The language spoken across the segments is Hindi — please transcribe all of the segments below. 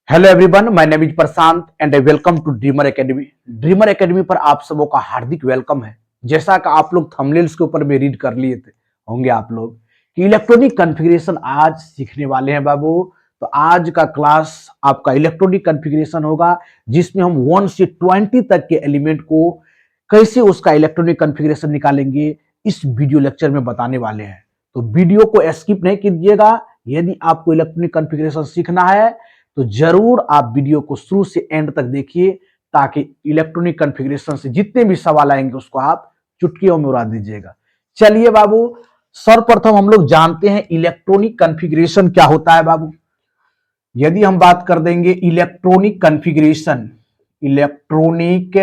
Hello everyone, my name is Prashant and I welcome to Dreamer Academy. Dreamer Academy पर आप सबों का हार्दिक वेलकम है। जैसा कि आप लोग थंबनेल्स के ऊपर में रीड कर लिए थे होंगे आप लोग कि इलेक्ट्रॉनिक कॉन्फ़िगरेशन आज सीखने वाले हैं बाबू। तो आज का क्लास आपका इलेक्ट्रॉनिक कॉन्फ़िगरेशन होगा, जिसमें हम 1 से 20 तक के एलिमेंट को कैसे उसका इलेक्ट्रॉनिक कॉन्फ़िगरेशन निकालेंगे, इस वीडियो लेक्चर में बताने वाले हैं। तो वीडियो को स्किप नहीं कीजिएगा। यदि आपको इलेक्ट्रॉनिक कॉन्फ़िगरेशन सीखना है तो जरूर आप वीडियो को शुरू से एंड तक देखिए, ताकि इलेक्ट्रॉनिक कॉन्फ़िगरेशन से जितने भी सवाल आएंगे उसको आप चुटकियों में उड़ा दीजिएगा। चलिए बाबू, सर्वप्रथम हम लोग जानते हैं इलेक्ट्रॉनिक कॉन्फ़िगरेशन क्या होता है बाबू। यदि हम बात कर देंगे इलेक्ट्रॉनिक कॉन्फ़िगरेशन, इलेक्ट्रॉनिक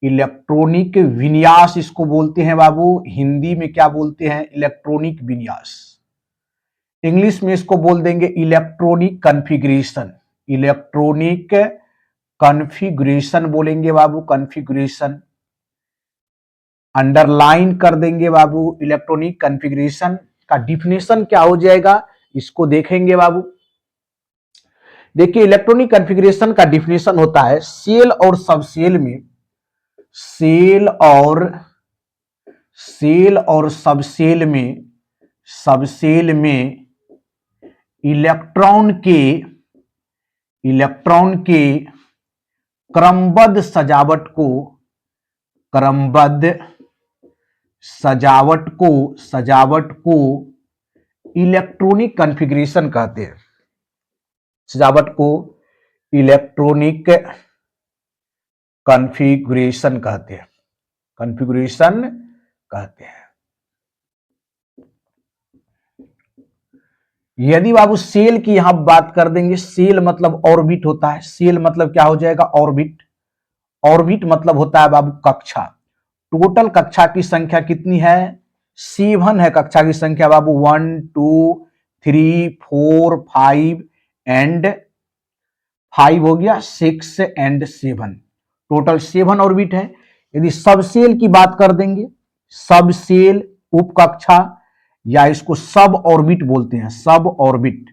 इलेक्ट्रॉनिक विन्यास इसको बोलते हैं बाबू। हिंदी में क्या बोलते हैं? इलेक्ट्रॉनिक विन्यास। इंग्लिश में इसको बोल देंगे इलेक्ट्रॉनिक कॉन्फ़िगरेशन। इलेक्ट्रॉनिक कॉन्फ़िगरेशन बोलेंगे बाबू, कॉन्फ़िगरेशन अंडरलाइन कर देंगे बाबू। इलेक्ट्रॉनिक कॉन्फ़िगरेशन का डिफिनेशन क्या हो जाएगा, इसको देखेंगे बाबू। देखिए, इलेक्ट्रॉनिक कॉन्फ़िगरेशन का डिफिनेशन होता है सेल और सबसेल में, सेल और सबसेल में इलेक्ट्रॉन के क्रमबद्ध सजावट को इलेक्ट्रॉनिक कॉन्फ़िगरेशन कहते हैं। सजावट को इलेक्ट्रॉनिक कॉन्फ़िगरेशन कहते हैं। यदि बाबू सेल की यहां बात कर देंगे, सेल मतलब ऑर्बिट होता है। सेल मतलब क्या हो जाएगा? ऑर्बिट। ऑर्बिट मतलब होता है बाबू कक्षा। टोटल कक्षा की संख्या कितनी है? 7 है कक्षा की संख्या बाबू। 1 2 3 4 5 एंड 5 हो गया, 6 एंड 7। टोटल 7 ऑर्बिट है। यदि सबसेल की बात कर देंगे, सबसेल उपकक्षा, या इसको सब ऑर्बिट बोलते हैं, सब ऑर्बिट।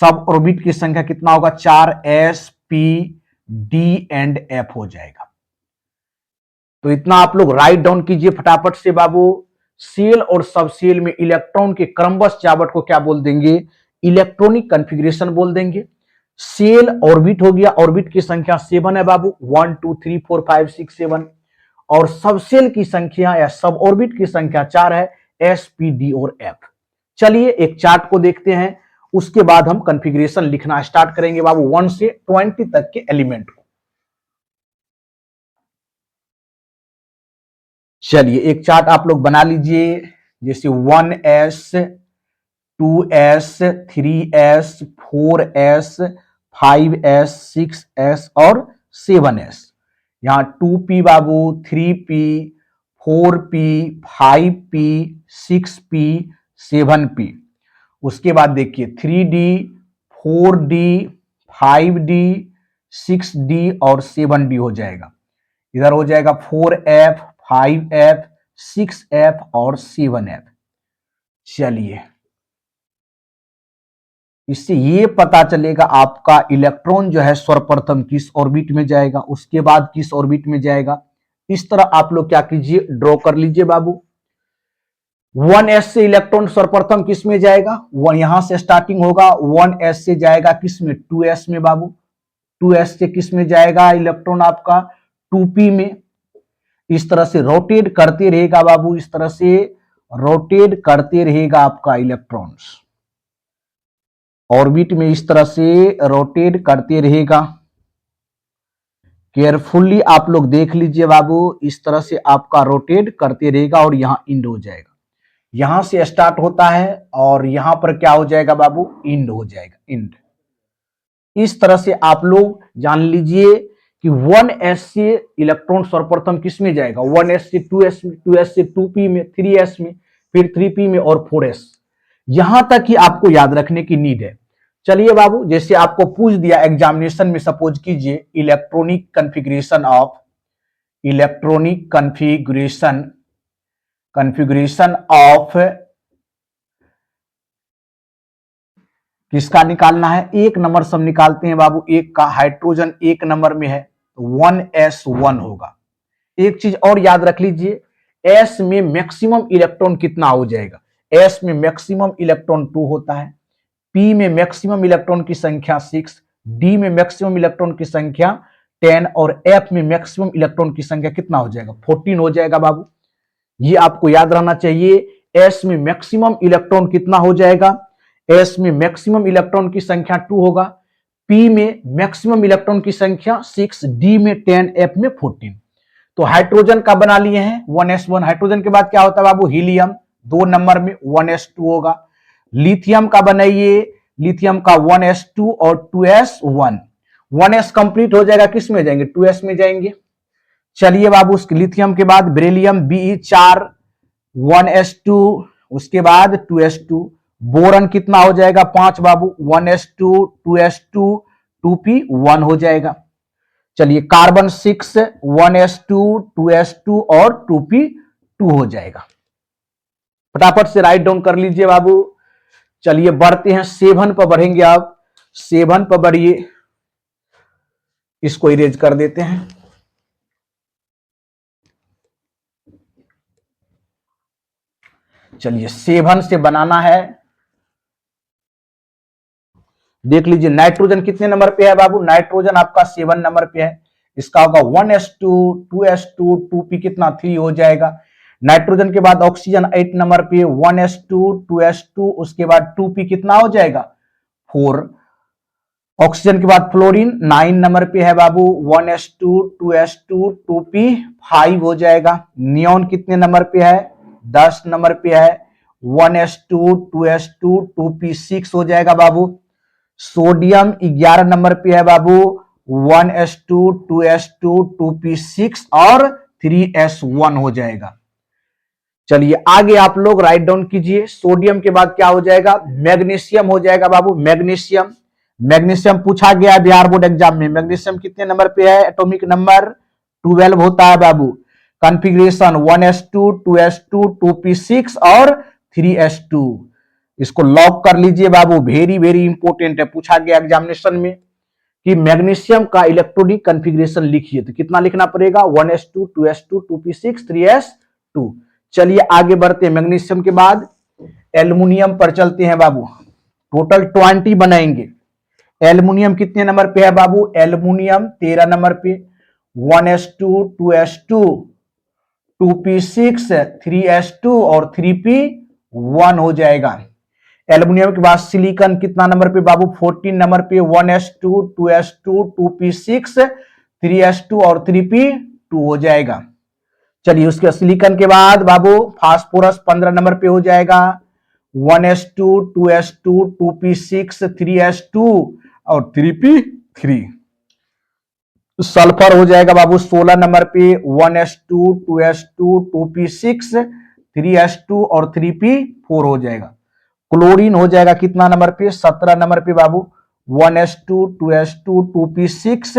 सब ऑर्बिट की संख्या कितना होगा? 4 S P D and F हो जाएगा। तो इतना आप लोग राइट डाउन कीजिए फटाफट से बाबू। सेल और सबसेल में इलेक्ट्रॉन के क्रमबद्ध सजावट को क्या बोल देंगे? इलेक्ट्रॉनिक कॉन्फ़िगरेशन बोल देंगे। सेल ऑर्बिट हो गया, ऑर्बिट की संख्या 7 है बाबू, 1 2 3 4 5 6 7। और सबसेल की संख्या या सब ऑर्बिट की संख्या 4 है, एस पी डी और एफ। चलिए एक चार्ट को देखते हैं, उसके बाद हम कॉन्फ़िगरेशन लिखना स्टार्ट करेंगे बाबू 1 से 20 तक के एलिमेंट को। चलिए एक चार्ट आप लोग बना लीजिए, जैसे 1s 2s 3s 4s 5s 6s और 7s। यहां 2p बाबू, 3p 4p 5p 6p 7p। उसके बाद देखिए 3d 4d 5d 6d और 7d हो जाएगा। इधर हो जाएगा 4f 5f 6f और 7f। चलिए, इससे ये पता चलेगा आपका इलेक्ट्रॉन जो है सर्वप्रथम किस ऑर्बिट में जाएगा, उसके बाद किस ऑर्बिट में जाएगा। इस तरह आप लोग क्या कीजिए, ड्रॉ कर लीजिए बाबू। 1s से इलेक्ट्रॉन सर्वप्रथम किस में जाएगा? यहां से स्टार्टिंग होगा, 1s से जाएगा किस में? 2s में बाबू। 2s से किस में जाएगा इलेक्ट्रॉन आपका? 2p में। इस तरह से रोटेट करते रहेगा बाबू, इस तरह से रोटेट करते रहेगा आपका इलेक्ट्रॉन्स ऑर्बिट में, इस तरह से रोटेट करते रहेगा। केयरफुली आप लोग देख लीजिए बाबू, इस तरह से आपका रोटेट करते रहेगा और यहां इंड हो जाएगा। यहां से स्टार्ट होता है और यहां पर क्या हो जाएगा बाबू? इंड हो जाएगा, इंड। इस तरह से आप लोग जान लीजिए कि 1s से इलेक्ट्रॉन सर्वप्रथम किस में जाएगा? 1s से 2s में, 2s से 2p में, 3s में, फिर 3p में और 4s। यहां तक ही आपको याद रखने की नीड है। चलिए बाबू, जैसे आपको पूछ दिया एग्जामिनेशन में, सपोज कीजिए electronic configuration of configuration of किसका निकालना है? 1 नंबर सब निकालते हैं बाबू। एक का हाइड्रोजन 1 नंबर में है तो 1s1 होगा। एक चीज और याद रख लीजिए, s में मैक्सिमम इलेक्ट्रॉन कितना हो जाएगा? s में मैक्सिमम इलेक्ट्रॉन 2 होता है, p में मैक्सिमम इलेक्ट्रॉन की संख्या 6, d में मैक्सिमम इलेक्ट्रॉन की संख्या 10 और f में मैक्सिमम इलेक्ट्रॉन की संख्या कितना हो जाएगा? 14 हो जाएगा बाबू। ये आपको याद रहना चाहिए। s में मैक्सिमम इलेक्ट्रॉन कितना हो जाएगा? s में मैक्सिमम इलेक्ट्रॉन की संख्या 2 होगा, p में मैक्सिमम इलेक्ट्रॉन की संख्या 6, d में 10, f में 14। तो हाइड्रोजन का बना लिए हैं 1s1। हाइड्रोजन के बाद क्या होता है बाबू? हीलियम 2 नंबर में 1s2 होगा। लिथियम का बनाइए, लिथियम का 1s2 और 2s1। 1s कंप्लीट हो जाएगा, किस में जाएंगे? 2s में जाएंगे। चलिए बाबू, उसके लिथियम के बाद बेरिलियम Be4 1s2, उसके बाद 2s2। बोरन कितना हो जाएगा? 5 बाबू, 1s2 2s2 2p1 हो जाएगा। चलिए कार्बन 6 1s2 2s2 और 2p2 हो जाएगा। फटाफट से राइट डाउन कर लीजिए बाबू। चलिए बढ़ते हैं 7 पर बढ़ेंगे। आप 7 पर बढ़िए, इसको इरेज कर देते हैं। चलिए 7 से बनाना है, देख लीजिए नाइट्रोजन कितने नंबर पे है बाबू? नाइट्रोजन आपका 7 नंबर पे है। इसका होगा 1s2 2s2 2p कितना 3 हो जाएगा। नाइट्रोजन के बाद ऑक्सीजन 8 नंबर पे 1s2 2s2, उसके बाद 2p कितना हो जाएगा? 4। ऑक्सीजन के बाद फ्लोरीन 9 नंबर पे है बाबू, 1s2 2s2 2p 5 हो जाएगा। नियोन कितने नंबर पे है? 10 नंबर पे है, 1s2 2s2 2p6 हो जाएगा बाबू। सोडियम 11 नंबर पे है बाबू, 1s2 2s2 2p6 और 3s1 हो जाएगा। चलिए आगे आप लोग राइट डाउन कीजिए। सोडियम के बाद क्या हो जाएगा? मैग्नीशियम हो जाएगा बाबू। मैग्नीशियम, मैग्नीशियम पूछा गया बिहार बोर्ड एग्जाम में। मैग्नीशियम कितने नंबर पे है? एटॉमिक नंबर 12 होता है बाबू। कॉन्फ़िगरेशन 1s2 2s2 2p6 और 3s2। इसको लॉक कर लीजिए बाबू, वेरी वेरी इंपॉर्टेंट है, पूछा गया एग्जामिनेशन में कि मैग्नीशियम का इलेक्ट्रॉनिक कॉन्फ़िगरेशन लिखिए, तो कितना लिखना पड़ेगा? 1s2 2s2 2p6 3s2। चलिए आगे बढ़ते हैं। मैग्नीशियम के बाद एल्युमिनियम पर चलते हैं बाबू। टोटल 20 बनाएंगे। एल्युमिनियम कितने नंबर पे है बाबू? एल्युमिनियम 13 नंबर पे, 1s2 2s2 2p6 3s2 और 3p1 हो जाएगा। एल्युमिनियम के बाद सिलिकॉन कितना नंबर पे बाबू? 14 नंबर पे, 1s2 2s2 2p6 3s2 और 3p2 हो जाएगा। चलिए उसके सिलिकॉन के बाद बाबू फास्फोरस 15 नंबर पे हो जाएगा, 1s2 2s2 2p6 3s2 और 3p3। सल्फर हो जाएगा बाबू 16 नंबर पे, 1s2 2s2 2p6 3s2 और 3p4 हो जाएगा। क्लोरीन हो जाएगा कितना नंबर पे? 17 नंबर पे बाबू, 1s2 2s2 2p6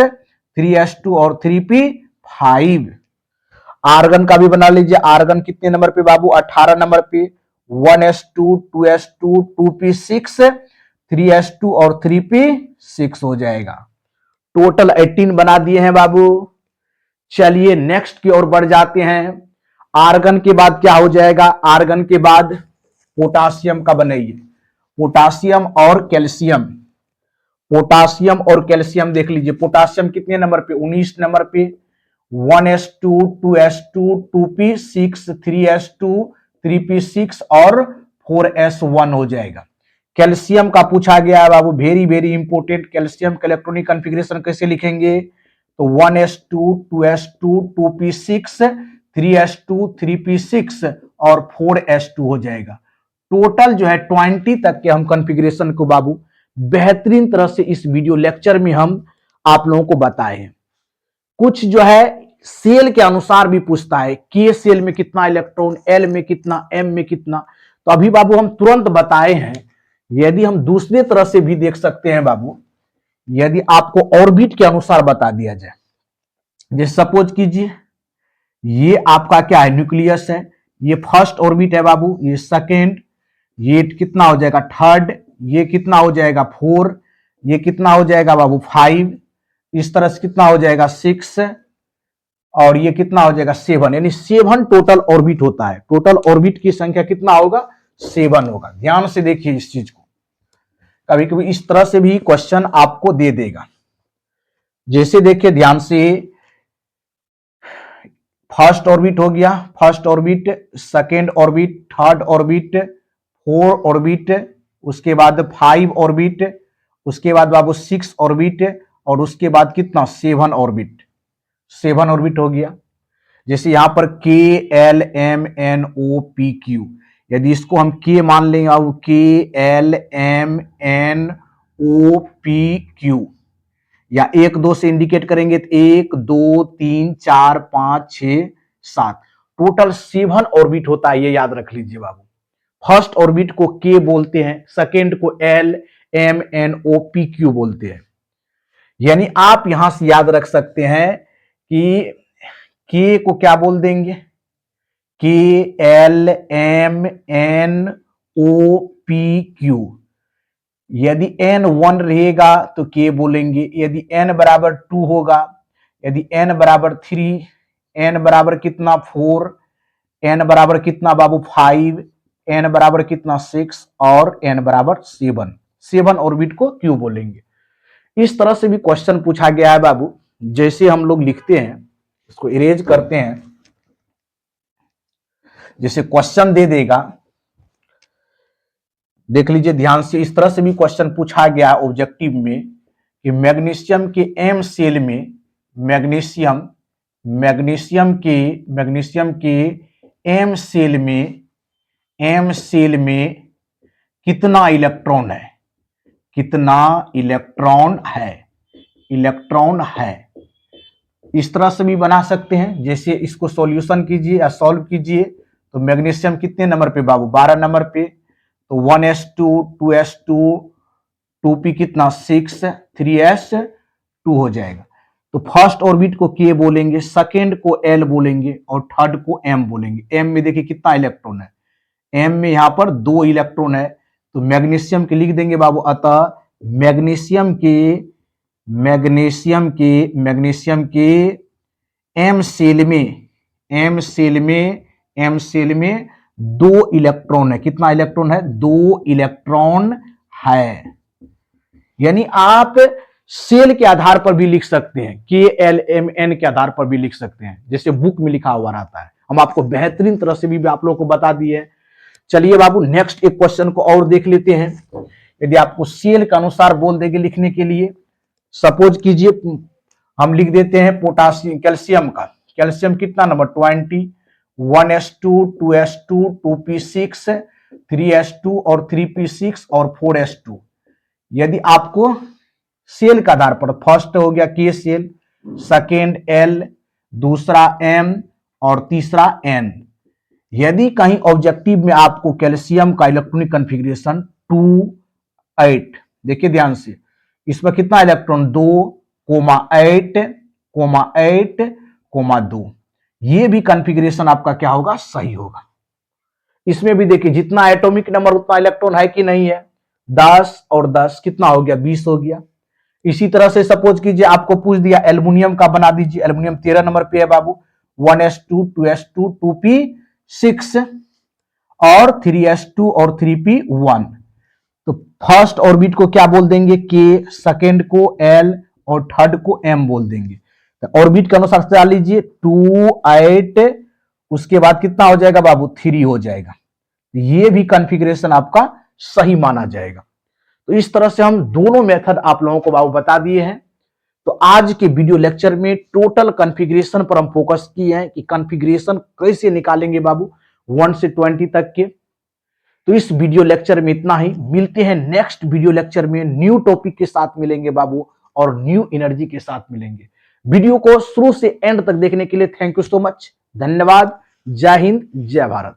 3s2 और 3p5। आर्गन का भी बना लीजिए। आर्गन कितने नंबर पे बाबू? 18 नंबर पे, 1s2 2s2 2p6 3s2 और 3p6 हो जाएगा। टोटल 18 बना दिए हैं बाबू। चलिए नेक्स्ट की ओर बढ़ जाते हैं। आर्गन के बाद क्या हो जाएगा? आर्गन के बाद पोटासियम का बनाइए। पोटासियम और कैल्शियम, पोटासियम और कैल्शियम देख लीजिए। पोटासियम कितने नंबर पे? 19 नंबर पे, 1s2 2s2 2p6 3s2 3p6 और 4s1 हो जाएगा। कैल्शियम का पूछा गया है बाबू, वेरी वेरी इंपॉर्टेंट। कैल्शियम का इलेक्ट्रॉनिक कॉन्फ़िगरेशन कैसे लिखेंगे? तो 1s2 2s2 2p6 3s2 3p6 और 4s2 हो जाएगा। टोटल जो है 20 तक के हम कॉन्फ़िगरेशन को बाबू बेहतरीन तरह से इस वीडियो लेक्चर में हम आप लोगों को बताए हैं। कुछ जो है सेल के अनुसार भी पूछता है, के सेल में कितना इलेक्ट्रॉन, एल में कितना, एम में कितना। तो अभी बाबू हम तुरंत बताए हैं। यदि हम दूसरे तरह से भी देख सकते हैं बाबू, यदि आपको ऑर्बिट के अनुसार बता दिया जाए, जैसे सपोज कीजिए ये आपका क्या है? न्यूक्लियस है, ये फर्स्ट ऑर्बिट है बाबू, ये सेकेंड, ये कितना हो जाएगा? थर्ड, ये कितना हो जाएगा 4, ये कितना हो जाएगा बाबू 5, इस तरह से कितना हो जाएगा 6, और ये कितना हो जाएगा 7, यानी 7 टोटल ऑर्बिट होता है। टोटल ऑर्बिट की संख्या कितना होगा 7 होगा। ध्यान से देखिए इस चीज को, कभी कभी इस तरह से भी क्वेश्चन आपको दे देगा। जैसे देखिए ध्यान से, फर्स्ट ऑर्बिट हो गया, first orbit, second orbit, third orbit, 4 orbit, उसके बाद 5 ऑर्बिट, उसके बाद बाबू 6 ऑर्बिट, और उसके बाद कितना 7 ऑर्बिट। 7 ऑर्बिट हो गया। जैसे यहां पर K L M N O P Q, यदि इसको हम के मान लेंगे अब, K L M N O P Q, या 1 2 से इंडिकेट करेंगे तो 1 2 3 4 5 6 7, टोटल 7 ऑर्बिट होता है। ये याद रख लीजिए बाबू। फर्स्ट ऑर्बिट को के बोलते हैं, सेकेंड को L M N O P Q बोलते हैं। यानी आप यहां से याद रख सकते हैं कि के को क्या बोल देंगे, K L M N O P Q. यदि n 1 रहेगा तो के बोलेंगे, यदि n बराबर 2 होगा, यदि n बराबर 3, n बराबर कितना 4, n बराबर कितना बाबू 5, n बराबर कितना 6, और n बराबर 7 ऑर्बिट को क्यू बोलेंगे। इस तरह से भी क्वेश्चन पूछा गया है बाबू। जैसे हम लोग लिखते हैं, इसको इरेज करते हैं, जैसे क्वेश्चन दे देगा, देख लीजिए ध्यान से। इस तरह से भी क्वेश्चन पूछा गया ऑब्जेक्टिव में कि मैग्नीशियम के एम सेल में, मैग्नीशियम के एम सेल में कितना इलेक्ट्रॉन है, कितना इलेक्ट्रॉन है। इस तरह से भी बना सकते हैं। जैसे इसको सॉल्यूशन कीजिए या सॉल्व कीजिए, तो मैग्नीशियम कितने नंबर पे बाबू 12 नंबर पे, तो 1s2 2s2 2p कितना 6 3s2 हो जाएगा। तो फर्स्ट ऑर्बिट को के बोलेंगे, सेकेंड को एल बोलेंगे, और थर्ड को एम बोलेंगे। एम में देखिए कितना इलेक्ट्रॉन है, एम में यहां पर 2 इलेक्ट्रॉन है, तो मैग्नीशियम के लिख देंगे बाबू। अतः मैग्नीशियम के एम सेल में 2 इलेक्ट्रॉन है। कितना इलेक्ट्रॉन है 2 इलेक्ट्रॉन है। यानी आप सेल के आधार पर भी लिख सकते हैं, के एल एम एन के आधार पर भी लिख सकते हैं, जैसे बुक में लिखा हुआ रहता है। हम आपको बेहतरीन तरह से भी आप लोगों को बता दिए। चलिए बाबू नेक्स्ट एक क्वेश्चन को और देख लेते हैं। यदि आपको सेल के अनुसार बोल देंगे लिखने के लिए, सपोज कीजिए हम लिख देते हैं पोटासियम, कैल्शियम कितना number 20, 1s2 2s2 2p6 3s2 और 3p6 और 4s2। यदि आपको सेल के आधार पर, फर्स्ट हो गया के सेल, सेकेंड एल, दूसरा एम, और तीसरा एन। यदि कहीं ऑब्जेक्टिव में आपको कैल्शियम का इलेक्ट्रॉनिक कॉन्फ़िगरेशन 2 8, देखिए ध्यान से, इसमें कितना इलेक्ट्रॉन 2,8,2, ये भी कॉन्फ़िगरेशन आपका क्या होगा सही होगा। इसमें भी देखिए जितना एटॉमिक नंबर उतना इलेक्ट्रॉन है कि नहीं है, 10 और 10 कितना हो गया 20 हो गया। इसी तरह से सपोज कीजिए आपको पूछ दिया एल्युमिनियम का बना दीजिए, एल्युमिनियम 13 नंबर पे है बाबू, 1s2 2s2 2p6 और 3s2 और 3p1। तो फर्स्ट ऑर्बिट को क्या बोल देंगे के, सेकेंड को एल, और थर्ड को एम बोल देंगे। तो ऑर्बिट के अनुसार से डाल लीजिए 2 8, उसके बाद कितना हो जाएगा बाबू 3 हो जाएगा। ये भी कॉन्फ़िगरेशन आपका सही माना जाएगा। तो इस तरह से हम दोनों मेथड आप लोगों को बाबू बता दिए हैं। तो आज के वीडियो लेक्चर में टोटल कॉन्फ़िगरेशन पर हम फोकस किए हैं कि कॉन्फ़िगरेशन कैसे निकालेंगे बाबू 1 से 20 तक के। तो इस वीडियो लेक्चर में इतना ही। मिलते हैं नेक्स्ट वीडियो लेक्चर में, न्यू टॉपिक के साथ मिलेंगे बाबू, और न्यू एनर्जी के साथ मिलेंगे। वीडियो को शुरू से एंड तक देखने के लिए थैंक यू सो मच, धन्यवाद। जय हिंद, जय भारत।